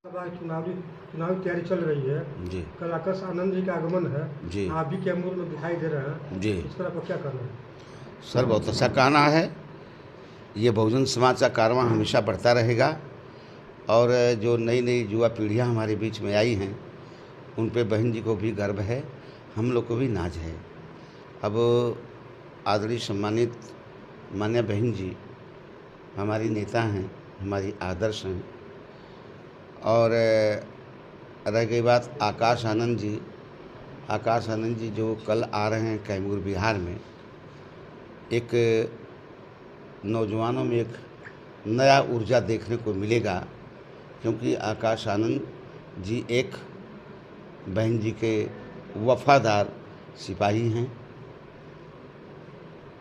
चुनावी तैयारी चल रही है जी कल आकाश आनंद जी का आगमन है जी आप भी कैमूर में दिखाई दे रहे हैं जी इस पर आपको क्या करना है। सर, बहुत अच्छा कहना है। ये बहुजन समाज का कारवां हमेशा बढ़ता रहेगा और जो नई नई युवा पीढ़ियाँ हमारे बीच में आई हैं उन पे बहन जी को भी गर्व है, हम लोग को भी नाज है। अब आदरणीय सम्मानित मान्य बहन जी हमारी नेता हैं, हमारी आदर्श हैं। और रह गई बात आकाश आनंद जी जो कल आ रहे हैं कैमूर बिहार में, एक नौजवानों में एक नया ऊर्जा देखने को मिलेगा, क्योंकि आकाश आनंद जी एक बहन जी के वफादार सिपाही हैं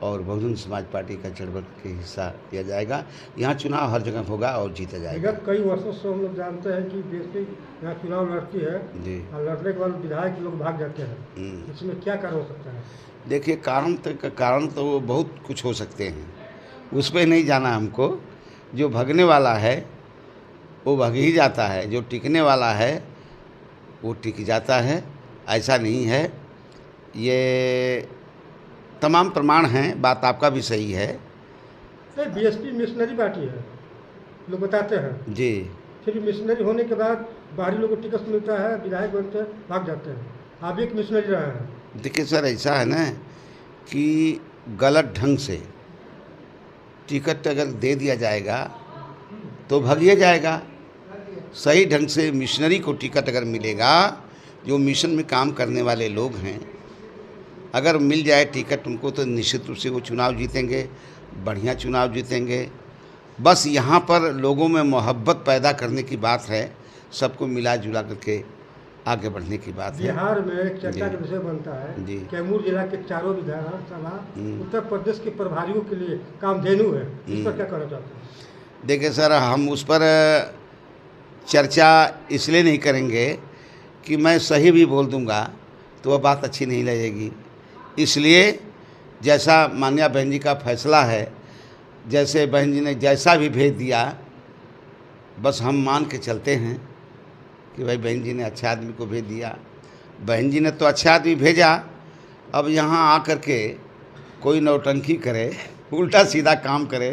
और बहुजन समाज पार्टी का जड़बड़ के हिस्सा लिया जाएगा। यहाँ चुनाव हर जगह होगा और जीता जाएगा। विगत कई वर्षों से हम लोग जानते हैं कि बीएसपी यहाँ चुनाव लड़ती है जी। और लड़ने के बाद विधायक लोग भाग जाते हैं, इसमें क्या कारण हो सकता है। देखिए, कारण तो बहुत कुछ हो सकते हैं, उस पर नहीं जाना हमको। जो भगने वाला है वो भग ही जाता है, जो टिकने वाला है वो टिक जाता है, ऐसा नहीं है। ये तमाम प्रमाण हैं, बात आपका भी सही है। नहीं, बीएसपी मिशनरी पार्टी है लोग बताते हैं, जी फिर मिशनरी होने के बाद बाहरी लोगों को टिकट मिलता है, विधायक बनते हैं, भाग जाते हैं। आप भी एक मिशनरी रहे हैं। देखिए सर, ऐसा है ना कि गलत ढंग से टिकट अगर दे दिया जाएगा तो भागिए जाएगा। सही ढंग से मिशनरी को टिकट अगर मिलेगा, जो मिशन में काम करने वाले लोग हैं, अगर मिल जाए टिकट उनको, तो निश्चित रूप से वो चुनाव जीतेंगे, बढ़िया चुनाव जीतेंगे। बस यहाँ पर लोगों में मोहब्बत पैदा करने की बात है, सबको मिला जुला करके आगे बढ़ने की बात है। बिहार में एक चर्चा का विषय बनता है जी। कैमूर जिला के चारों विधानसभा उत्तर प्रदेश के प्रभारियों के लिए कामधेनु है, इस पर क्या कहना चाहते हैं। देखिए सर, हम उस पर चर्चा इसलिए नहीं करेंगे कि मैं सही भी बोल दूंगा तो वह बात अच्छी नहीं लगेगी। इसलिए जैसा मान्या बहन जी का फैसला है, जैसे बहन जी ने जैसा भी भेज दिया, बस हम मान के चलते हैं कि भाई बहन जी ने अच्छे आदमी को भेज दिया। बहन जी ने तो अच्छा आदमी भेजा, अब यहाँ आकर के कोई नौटंकी करे, उल्टा सीधा काम करे,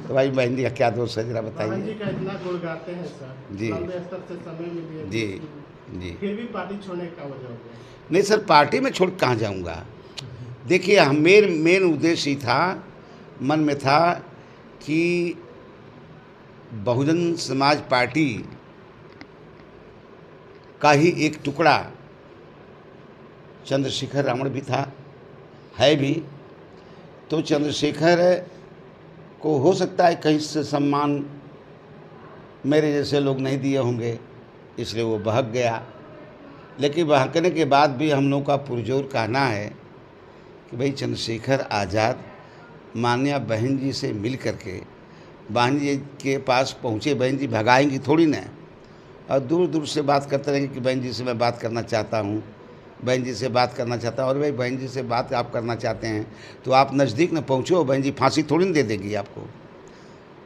तो भाई बहन जी का क्या दोष है, जरा बताइए। बहन जी का इतना गुण गाते हैं सर, जी। लंबे स्तर से समय मिली जी जी। फिर भी पार्टी छोड़ने का वजह हो गया। नहीं सर, पार्टी में छोड़ कहाँ जाऊँगा। देखिए, हम मेन उद्देश्य ही था, मन में था कि बहुजन समाज पार्टी का ही एक टुकड़ा चंद्रशेखर रावण भी था, है भी। तो चंद्रशेखर को हो सकता है कहीं से सम्मान मेरे जैसे लोग नहीं दिए होंगे, इसलिए वो बहक गया। लेकिन बहकने के बाद भी हम लोगों का पुरजोर कहना है कि भाई चंद्रशेखर आज़ाद मान्या बहन जी से मिल करके बहन जी के पास पहुँचे। बहन जी भगाएंगी थोड़ी ना, और दूर दूर से बात करते रहेंगे कि बहन जी से मैं बात करना चाहता हूँ, बहन जी से बात करना चाहता हूँ। और भाई बहन जी से बात आप करना चाहते हैं तो आप नज़दीक न पहुँचो, बहन जी फांसी थोड़ी ना दे देगी आपको।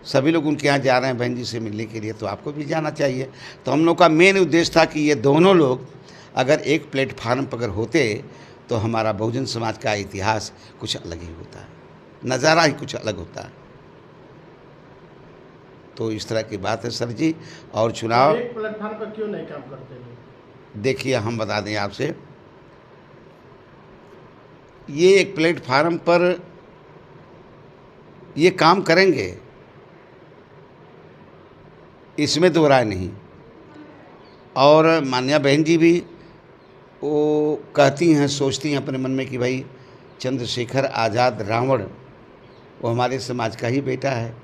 सभी लोग उनके यहाँ जा रहे हैं बहन जी से मिलने के लिए, तो आपको भी जाना चाहिए। तो हम लोग का मेन उद्देश्य था कि ये दोनों लोग अगर एक प्लेटफार्म पर अगर होते तो हमारा बहुजन समाज का इतिहास कुछ अलग ही होता है, नज़ारा ही कुछ अलग होता है। तो इस तरह की बात है सर जी। और चुनाव, एक प्लेटफॉर्म पर क्यों नहीं काम करते लोग। देखिए हम बता दें आपसे, ये एक प्लेटफार्म पर ये काम करेंगे, इसमें दो राय नहीं। और मान्या बहन जी भी वो कहती हैं, सोचती हैं अपने मन में कि भाई चंद्रशेखर आज़ाद रावण वो हमारे समाज का ही बेटा है।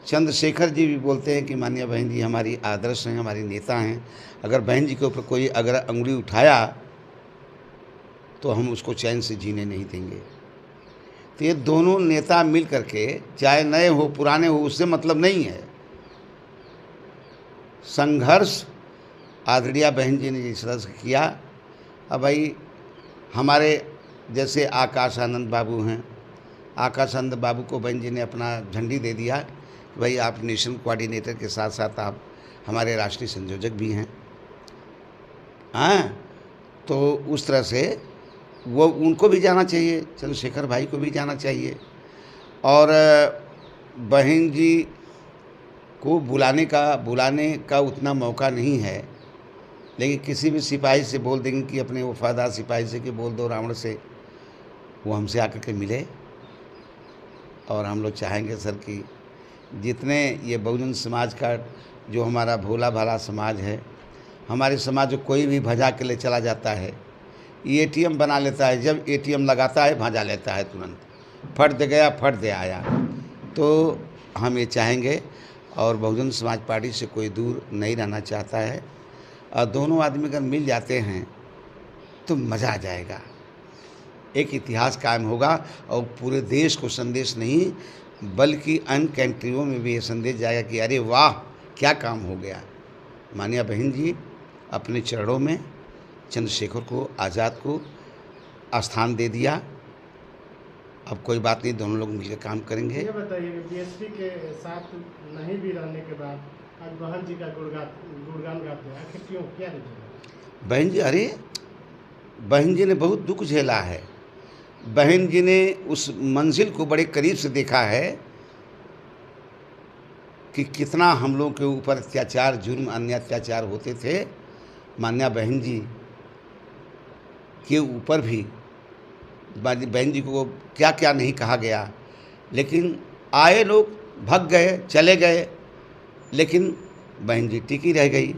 चंद्रशेखर जी भी बोलते हैं कि मान्या बहन जी हमारी आदर्श हैं, हमारी नेता हैं। अगर बहन जी के ऊपर कोई अगर अंगुली उठाया तो हम उसको चैन से जीने नहीं देंगे। तो ये दोनों नेता मिल करके, चाहे नए हो पुराने हो, उससे मतलब नहीं है। संघर्ष आदरणीय बहन जी ने जिस तरह से किया, अब भाई हमारे जैसे आकाश आनंद बाबू हैं, आकाश आनंद बाबू को बहन जी ने अपना झंडी दे दिया कि भाई आप नेशनल कोऑर्डिनेटर के साथ साथ आप हमारे राष्ट्रीय संयोजक भी हैं। हाँ, तो उस तरह से वो उनको भी जाना चाहिए, चंद्रशेखर भाई को भी जाना चाहिए। और बहन जी को बुलाने का उतना मौका नहीं है, लेकिन किसी भी सिपाही से बोल देंगे कि अपने वफादार सिपाही से कि बोल दो रावण से वो हमसे आकर के मिले। और हम लोग चाहेंगे सर कि जितने ये बहुजन समाज का जो हमारा भोला भाला समाज है, हमारे समाज को कोई भी भजा के ले चला जाता है, ये ATM बना लेता है, जब ATM लगाता है भजा लेता है तुरंत, फट दे गया फट दे आया। तो हम ये चाहेंगे, और बहुजन समाज पार्टी से कोई दूर नहीं रहना चाहता है, और दोनों आदमी अगर मिल जाते हैं तो मज़ा आ जाएगा, एक इतिहास कायम होगा। और पूरे देश को संदेश नहीं बल्कि अन्य कंट्रियों में भी ये संदेश जाएगा कि अरे वाह क्या काम हो गया। माननीय बहन जी अपने चरणों में चंद्रशेखर को आज़ाद को स्थान दे दिया। अब कोई बात नहीं, दोनों लोग मिलकर काम करेंगे। ये बताइए कि बीएसपी के साथ नहीं भी रहने के बाद आज बहन जी का गुणगान गाते हैं, आखिर क्यों, क्या रीजन? बहन जी, अरे बहन जी ने बहुत दुख झेला है। बहन जी ने उस मंजिल को बड़े करीब से देखा है कि कितना हम लोगों के ऊपर अत्याचार, जुर्म, अन्य अत्याचार होते थे। मान्या बहन जी के ऊपर भी बहन जी को क्या क्या नहीं कहा गया, लेकिन आए लोग भग गए, चले गए, लेकिन बहन जी टिकी रह गई।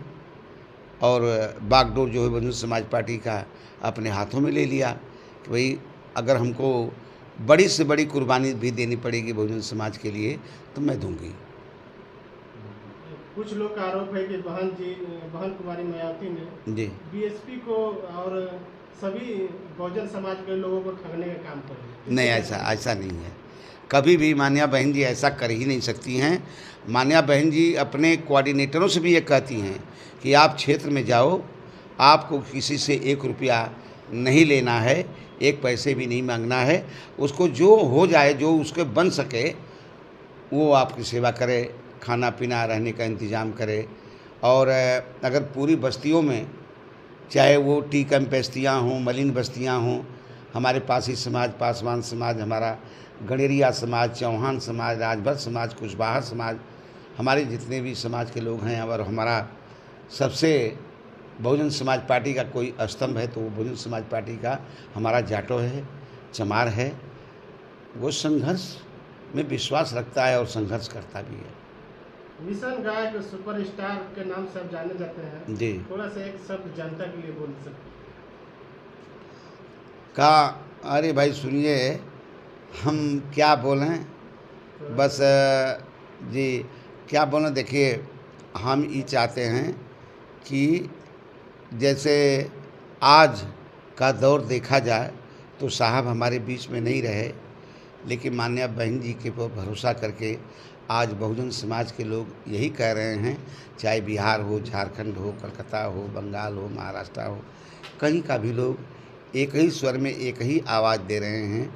और बागडोर जो है बहुजन समाज पार्टी का अपने हाथों में ले लिया कि भाई अगर हमको बड़ी से बड़ी कुर्बानी भी देनी पड़ेगी बहुजन समाज के लिए तो मैं दूंगी। कुछ लोग का आरोप है कि बहन कुमारी मायावती ने जी बीएसपी को और सभी बहुजन समाज के लोगों को ठगने का काम करे। नहीं, ऐसा नहीं है। कभी भी मान्या बहन जी ऐसा कर ही नहीं सकती हैं। मान्या बहन जी अपने कोऑर्डिनेटरों से भी ये कहती हैं कि आप क्षेत्र में जाओ, आपको किसी से 1 रुपया नहीं लेना है, 1 पैसे भी नहीं मांगना है, उसको जो हो जाए, जो उसके बन सके वो आपकी सेवा करे, खाना पीना रहने का इंतज़ाम करे। और अगर पूरी बस्तियों में, चाहे वो टी कैंप बस्तियाँ हों, मलिन बस्तियाँ हों, हमारे पासी समाज, पासवान समाज, हमारा गणेरिया समाज, चौहान समाज, राजभर समाज, कुशवाहा समाज, हमारे जितने भी समाज के लोग हैं, और हमारा सबसे बहुजन समाज पार्टी का कोई स्तंभ है तो वो बहुजन समाज पार्टी का हमारा जाटो है, चमार है। वो संघर्ष में विश्वास रखता है और संघर्ष करता भी है। मिशन गायक सुपरस्टार के नाम से आप जाने जाते हैं जी, थोड़ा सा एक शब्द जनता के लिए बोल सकते अरे भाई सुनिए, हम क्या बोलें, बस जी क्या बोलें। देखिए, हम ये चाहते हैं कि जैसे आज का दौर देखा जाए तो साहब हमारे बीच में नहीं रहे, लेकिन माननीय बहन जी के ऊपर भरोसा करके आज बहुजन समाज के लोग यही कह रहे हैं, चाहे बिहार हो, झारखंड हो, कलकत्ता हो, बंगाल हो, महाराष्ट्र हो, कहीं का भी लोग एक ही स्वर में एक ही आवाज़ दे रहे हैं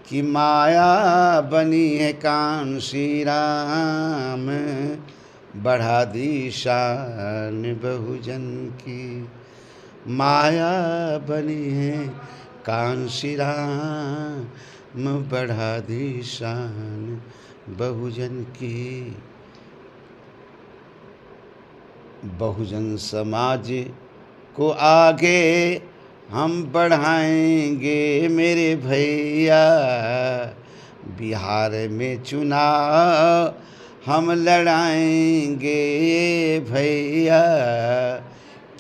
कि माया बनी है कान्शी राम, बढ़ा दी शान बहुजन की। माया बनी है कान्शी राम, बढ़ा दी शान बहुजन की। बहुजन समाज को आगे हम बढ़ाएंगे मेरे भैया, बिहार में चुनाव हम लड़ाएंगे भैया,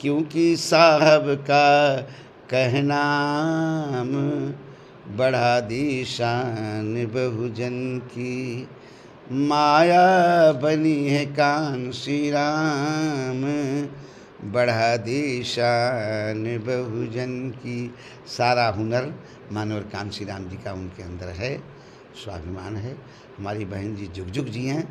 क्योंकि साहब का कहना बढ़ा दी शान बहुजन की। माया बनी है कान्शी राम, बढ़ा दी शान बहुजन की। सारा हुनर मानवर कान्शी राम जी का उनके अंदर है, स्वाभिमान है। हमारी बहन जी जुग जुग जी हैं,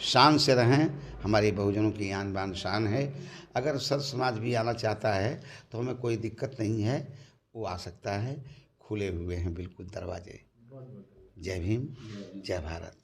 शान से रहें। हमारे बहुजनों की आन बान शान है। अगर सर समाज भी आना चाहता है तो हमें कोई दिक्कत नहीं है, वो आ सकता है, खुले हुए हैं बिल्कुल दरवाजे। जय भीम, जय भारत।